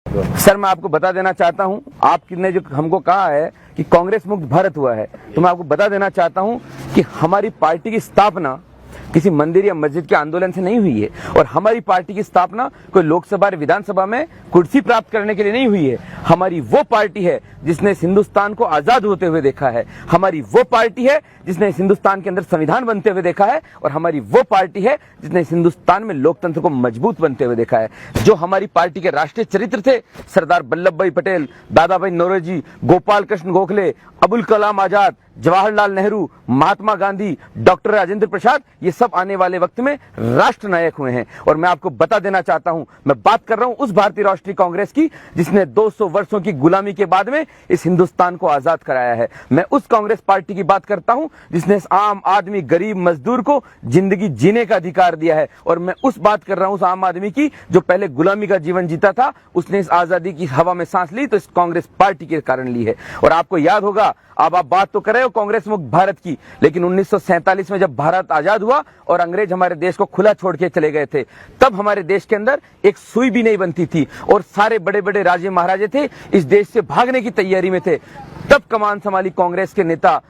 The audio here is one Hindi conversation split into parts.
सर, मैं आपको बता देना चाहता हूं, आपने जो हमको कहा है कि कांग्रेस मुक्त भारत हुआ है, तो मैं आपको बता देना चाहता हूं कि हमारी पार्टी की स्थापना किसी मंदिर या मस्जिद के आंदोलन से नहीं हुई है और हमारी पार्टी की स्थापना कोई लोकसभा और विधानसभा में कुर्सी प्राप्त करने के लिए नहीं हुई है। हमारी वो पार्टी है जिसने इस हिंदुस्तान को आजाद होते हुए देखा है, हमारी वो पार्टी है जिसने इस हिंदुस्तान के अंदर संविधान बनते हुए देखा है और हमारी वो पार्टी है जिसने इस हिंदुस्तान में लोकतंत्र को मजबूत बनते हुए देखा है। जो हमारी पार्टी के राष्ट्रीय चरित्र थे, सरदार वल्लभ भाई पटेल, दादा भाई नौरोजी, गोपाल कृष्ण गोखले, अबुल कलाम आजाद, जवाहरलाल नेहरू, महात्मा गांधी, डॉक्टर राजेंद्र प्रसाद, ये सब आने वाले वक्त में राष्ट्र नायक हुए हैं। और मैं आपको बता देना चाहता हूं, मैं बात कर रहा हूं उस भारतीय राष्ट्रीय कांग्रेस की जिसने 200 वर्षों की गुलामी के बाद में इस हिंदुस्तान को आजाद कराया है। मैं उस कांग्रेस पार्टी की बात करता हूं जिसने इस आम आदमी, गरीब मजदूर को जिंदगी जीने का अधिकार दिया है। और मैं उस बात कर रहा हूं उस आम आदमी की जो पहले गुलामी का जीवन जीता था, उसने इस आजादी की हवा में सांस ली तो इस कांग्रेस पार्टी के कारण ली है। और आपको याद होगा, अब आप बात तो कर रहे हो कांग्रेस मुक्त भारत की, लेकिन 1947 में जब भारत आजाद हुआ और अंग्रेज हमारे देश को खुला छोड़ के चले गए थे, तब हमारे देश के अंदर एक सुई भी नहीं बनती थी और सारे बड़े बड़े राजे महाराजे थे इस देश से भागने की तैयारी में थे। तब कमान संभाली कांग्रेस के नेता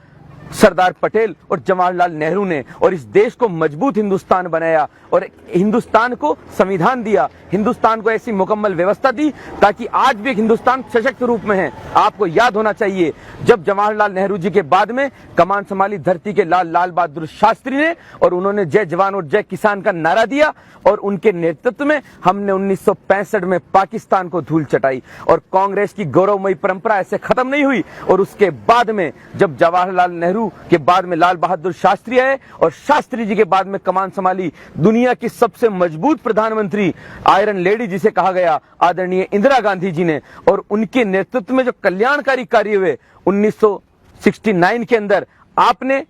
सरदार पटेल और जवाहरलाल नेहरू ने और इस देश को मजबूत हिंदुस्तान बनाया और हिंदुस्तान को संविधान दिया, हिंदुस्तान को ऐसी मुकम्मल व्यवस्था दी ताकि आज भी एक हिंदुस्तान सशक्त रूप में है। आपको याद होना चाहिए, जब जवाहरलाल नेहरू जी के बाद में कमान संभाली धरती के लाल बहादुर शास्त्री ने और उन्होंने जय जवान और जय किसान का नारा दिया और उनके नेतृत्व में हमने 1965 में पाकिस्तान को धूल चटाई और कांग्रेस की गौरवमयी परंपरा ऐसे खत्म नहीं हुई। और उसके बाद में जब जवाहरलाल नेहरू के बाद में लाल बहादुर शास्त्री आए और शास्त्री जी के बाद में कमान संभाली दुनिया की सबसे मजबूत प्रधानमंत्री, आयरन लेडी जिसे कहा गया, आदरणीय इंदिरा गांधी जी ने, और उनके नेतृत्व में जो कल्याणकारी कार्य हुए 1969 के अंदर आपने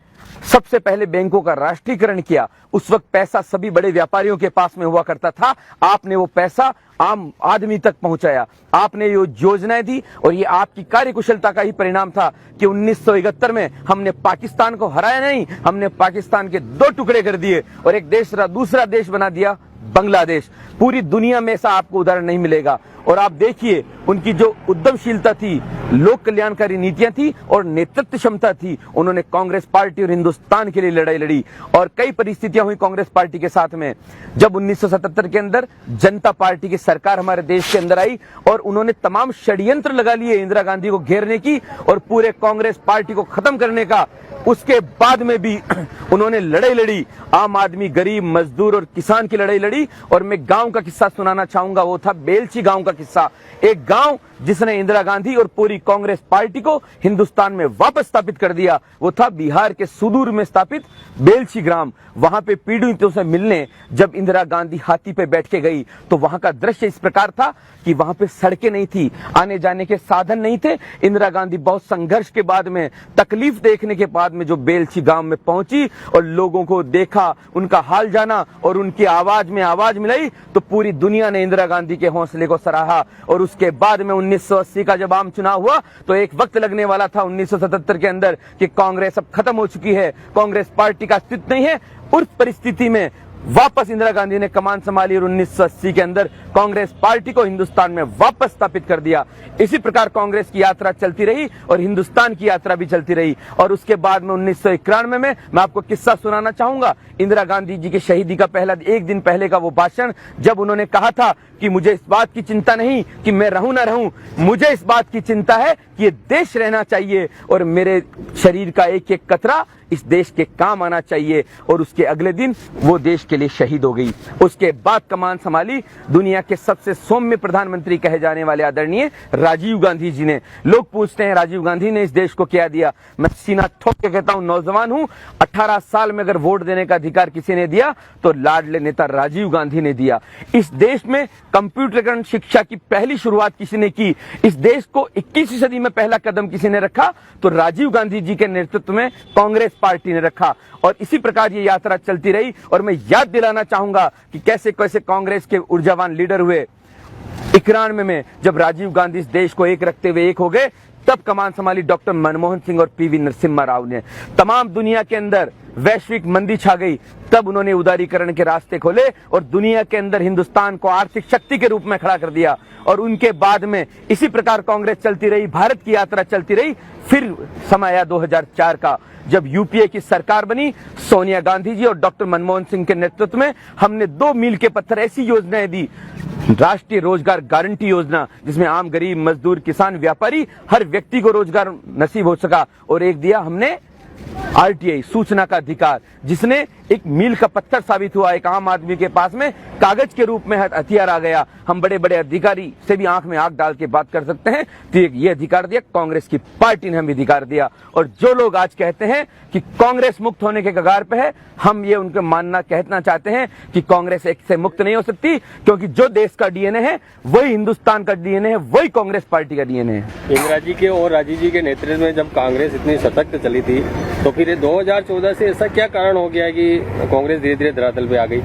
सबसे पहले बैंकों का राष्ट्रीयकरण किया। उस वक्त पैसा सभी बड़े व्यापारियों के पास में हुआ करता था, आपने वो पैसा आम आदमी तक पहुंचाया, आपने ये योजनाएं दी और ये आपकी कार्यकुशलता का ही परिणाम था कि 1971 में हमने पाकिस्तान को हराया नहीं, हमने पाकिस्तान के 2 टुकड़े कर दिए और एक देश दूसरा देश बना दिया, बांग्लादेश। पूरी दुनिया में ऐसा आपको उदाहरण नहीं मिलेगा। और आप देखिए उनकी जो उद्यमशीलता थी, लोक कल्याणकारी नीतियां थी और नेतृत्व क्षमता थी, उन्होंने कांग्रेस पार्टी और हिंदुस्तान के लिए लड़ाई लड़ी। और कई परिस्थितियां हुई कांग्रेस पार्टी के साथ में, जब 1977 के अंदर जनता पार्टी की सरकार हमारे देश के अंदर आई और उन्होंने तमाम षड्यंत्र लगा लिए इंदिरा गांधी को घेरने की और पूरे कांग्रेस पार्टी को खत्म करने का। उसके बाद में भी उन्होंने लड़ाई लड़ी, आम आदमी, गरीब, मजदूर और किसान की लड़ाई लड़ी। और मैं गांव का किस्सा सुनाना चाहूंगा, वो था बेलछी गांव का किस्सा। एक गांव जिसने इंदिरा गांधी और पूरी कांग्रेस पार्टी को हिंदुस्तान में वापस स्थापित कर दिया, वो था बिहार के सुदूर में स्थापित बेलछी ग्राम। वहां पे पीड़ितों से मिलने जब इंदिरा गांधी हाथी पे बैठ के गई तो वहां का दृश्य इस प्रकार था कि वहां पे सड़कें नहीं थी, आने जाने के साधन नहीं थे। इंदिरा गांधी बहुत संघर्ष के बाद में, तकलीफ देखने के बाद में जो बेलछी गांव में पहुंची और लोगों को देखा, उनका हाल जाना और उनकी आवाज में आवाज मिलाई, तो पूरी दुनिया ने इंदिरा गांधी के हौसले को सराहा। और उसके बाद में 1980 का जब आम चुनाव हुआ तो एक वक्त लगने वाला था 1977 के अंदर कि कांग्रेस अब खत्म हो चुकी है, कांग्रेस पार्टी का अस्तित्व नहीं है। उस परिस्थिति में वापस इंदिरा गांधी ने कमान संभाली और 1980 के अंदर कांग्रेस पार्टी को हिंदुस्तान में वापस स्थापित कर दिया। इसी प्रकार कांग्रेस की यात्रा चलती रही और हिंदुस्तान की यात्रा भी चलती रही। और उसके बाद में 1991 में मैं आपको किस्सा सुनाना चाहूंगा, इंदिरा गांधी जी की शहीदी का एक दिन पहले का वो भाषण, जब उन्होंने कहा था कि मुझे इस बात की चिंता नहीं कि मैं रहूं ना रहूं, मुझे इस बात की चिंता है कि ये देश रहना चाहिए और मेरे शरीर का एक एक कतरा इस देश के काम आना चाहिए। और उसके अगले दिन वो देश के लिए शहीद हो गई। उसके बाद कमान संभाली दुनिया के सबसे सौम्य प्रधानमंत्री कहे जाने वाले आदरणीय राजीव गांधी जी ने। लोग पूछते हैं राजीव गांधी ने इस देश को क्या दिया, मैं सीना ठोक के कहता हूं, नौजवान हूं, 18 साल में अगर वोट देने का अधिकार किसी ने दिया तो लाडले नेता राजीव गांधी ने दिया। इस देश में कंप्यूटरीकरण शिक्षा की पहली शुरुआत किसी ने की, इस देश को 21वीं सदी में पहला कदम किसी ने रखा तो राजीव गांधी जी के नेतृत्व में कांग्रेस पार्टी ने रखा। और इसी प्रकार ये यात्रा चलती रही। और मैं याद दिलाना चाहूंगा कि कैसे कैसे कांग्रेस के ऊर्जावान लीडर हुए। 91 में जब राजीव गांधी इस देश को एक रखते हुए एक हो गए, तब कमान संभाली डॉक्टर मनमोहन सिंह और पीवी नरसिम्हा राव ने। तमाम दुनिया के अंदर वैश्विक मंदी छा गई, तब उन्होंने उदारीकरण के रास्ते खोले और दुनिया के अंदर हिंदुस्तान को आर्थिक शक्ति के रूप में खड़ा कर दिया। और उनके बाद में इसी प्रकार कांग्रेस चलती रही, भारत की यात्रा चलती रही। फिर समय आया 2004 का, जब यूपीए की सरकार बनी, सोनिया गांधी जी और डॉक्टर मनमोहन सिंह के नेतृत्व में हमने 2 मील के पत्थर ऐसी योजनाएं दी, राष्ट्रीय रोजगार गारंटी योजना, जिसमें आम गरीब मजदूर किसान व्यापारी हर व्यक्ति को रोजगार नसीब हो सका। और एक दिया हमने आरटीआई, सूचना का अधिकार, जिसने एक मील का पत्थर साबित हुआ। एक आम आदमी के पास में कागज के रूप में हथियार आ गया। हम बड़े बड़े अधिकारी से भी आंख में आंख डाल के बात कर सकते हैं। तो ये अधिकार दिया कांग्रेस की पार्टी ने, हमें अधिकार दिया। और जो लोग आज कहते हैं कि कांग्रेस मुक्त होने के कगार पे है, हम ये उनके कहना चाहते हैं कि कांग्रेस एक से मुक्त नहीं हो सकती, क्योंकि जो देश का डीएनए है वही हिंदुस्तान का डीएनए है, वही कांग्रेस पार्टी का डीएनए है। इंदिरा जी के और राजीव जी के नेतृत्व में जब कांग्रेस इतनी सशक्त चली थी, तो फिर 2014 से ऐसा क्या कारण हो गया कि कांग्रेस धीरे धीरे धरातल पे आ गई?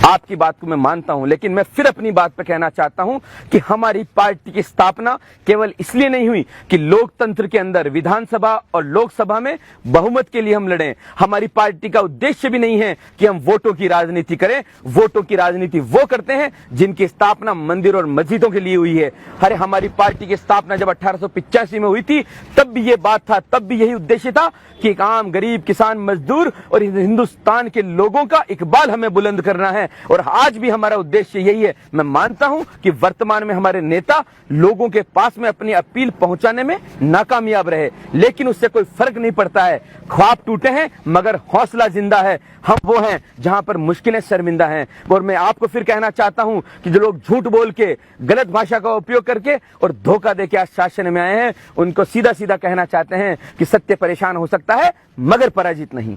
आपकी बात को मैं मानता हूं, लेकिन मैं फिर अपनी बात पर कहना चाहता हूं कि हमारी पार्टी की स्थापना केवल इसलिए नहीं हुई कि लोकतंत्र के अंदर विधानसभा और लोकसभा में बहुमत के लिए हम लड़ें। हमारी पार्टी का उद्देश्य भी नहीं है कि हम वोटों की राजनीति करें। वोटों की राजनीति वो करते हैं जिनकी स्थापना मंदिर और मस्जिदों के लिए हुई है। अरे हमारी पार्टी की स्थापना जब 1885 में हुई थी, तब भी ये बात था, तब भी यही उद्देश्य था कि एक आम गरीब किसान मजदूर और हिंदुस्तान के लोगों का इकबाल हमें बुलंद करना है। और आज भी हमारा उद्देश्य यही है। मैं मानता हूं कि वर्तमान में हमारे नेता लोगों के पास में अपनी अपील पहुंचाने में नाकामयाब रहे, लेकिन उससे कोई फर्क नहीं पड़ता है। ख्वाब टूटे हैं मगर हौसला जिंदा है। हम वो हैं जहां पर मुश्किलें शर्मिंदा हैं। और मैं आपको फिर कहना चाहता हूं कि जो लोग झूठ बोल के, गलत भाषा का उपयोग करके और धोखा देके आज शासन में आए हैं, उनको सीधा सीधा कहना चाहते हैं कि सत्य परेशान हो सकता है मगर पराजित नहीं।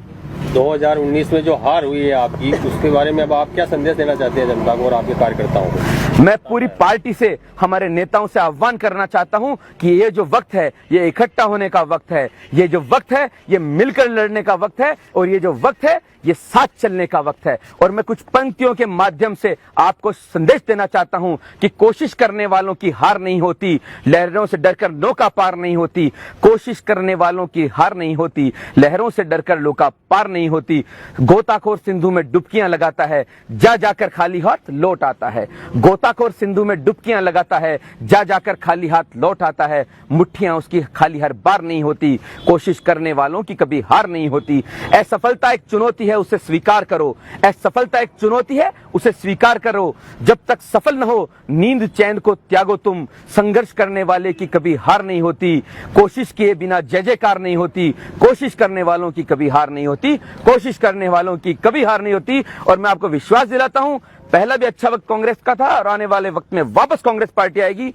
2019 में जो हार हुई है आपकी, उसके बारे में अब आप क्या संदेश देना चाहते हैं जनता को और आपके कार्यकर्ताओं को? मैं पूरी पार्टी से, हमारे नेताओं से आह्वान करना चाहता हूं कि ये जो वक्त है, ये इकट्ठा होने का वक्त है। ये जो वक्त है, ये मिलकर लड़ने का वक्त है। और ये जो वक्त है, ये साथ चलने का वक्त है। और मैं कुछ पंक्तियों के माध्यम से आपको संदेश देना चाहता हूं कि कोशिश करने वालों की हार नहीं होती, लहरों से डरकर नौका पार नहीं होती। कोशिश करने वालों की हार नहीं होती, लहरों से डरकर नौका पार नहीं होती। गोताखोर सिंधु में डुबकियां लगाता है, जा जाकर खाली हाथ लौट आता है। गोताखोर सिंधु में डुबकियां लगाता है, जा जाकर खाली हाथ लौट आता है। मुट्ठियां उसकी खाली हर बार नहीं होती। कोशिश करने वालों की कभी हार नहीं होती। असफलता एक चुनौती है, उसे स्वीकार करो। असफलता एक चुनौती है, उसे स्वीकार करो। जब तक सफल न हो, नींद चैन को त्यागो तुम। संघर्ष करने वाले की कभी हार नहीं होती। कोशिश किए बिना जय जयकार नहीं होती। कोशिश करने वालों की कभी हार नहीं होती। कोशिश करने वालों की कभी हार नहीं होती। और मैं आपको विश्वास दिलाता हूं, पहला भी अच्छा वक्त कांग्रेस का था और आने वाले वक्त में वापस कांग्रेस पार्टी आएगी।